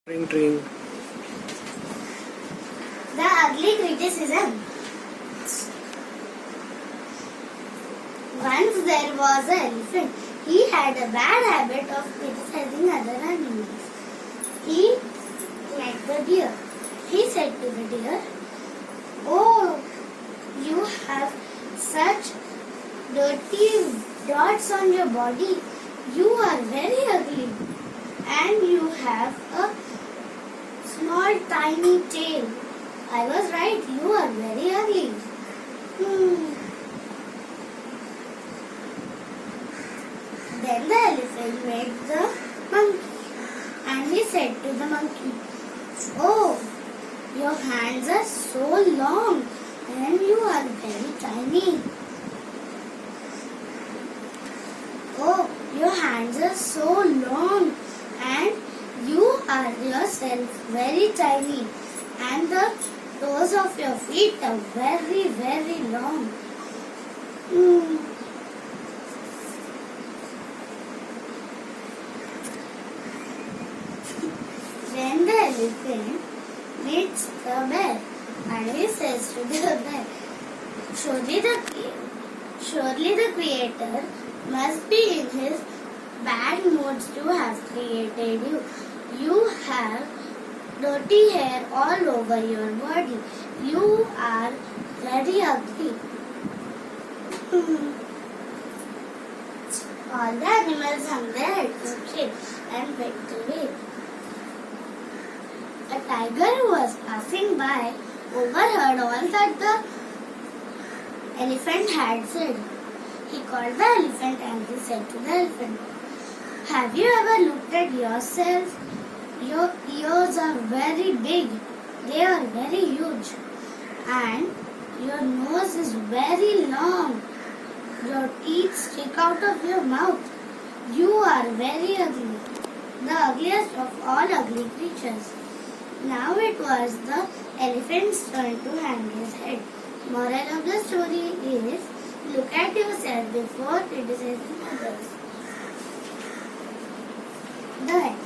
Ring. The ugly criticism. Once there was an elephant. He had a bad habit of criticizing other animals. He met the deer. He said to the deer, "Oh, you have such dirty dots on your body. You are very ugly. And you have a small tiny tail. I was right, you are very ugly." Then the elephant met the monkey and he said to the monkey, "Oh, your hands are so long and you are very tiny." "Oh, your hands are so long and you are yourself very tiny and the toes of your feet are very, very long." Then the elephant meets the bear and he says to the bear, Surely the Creator must be in his bad moods to have created you. You have dirty hair all over your body. You are very ugly." All the animals hung their heads straight and went away. A tiger who was passing by overheard all that the elephant had said. He called the elephant and he said to the elephant, "Have you ever looked at yourself? Your ears are very big. They are very huge. And your nose is very long. Your teeth stick out of your mouth. You are very ugly. The ugliest of all ugly creatures." Now it was the elephant's turn to hang his head. Moral of the story is, look at yourself before criticizing others. The end.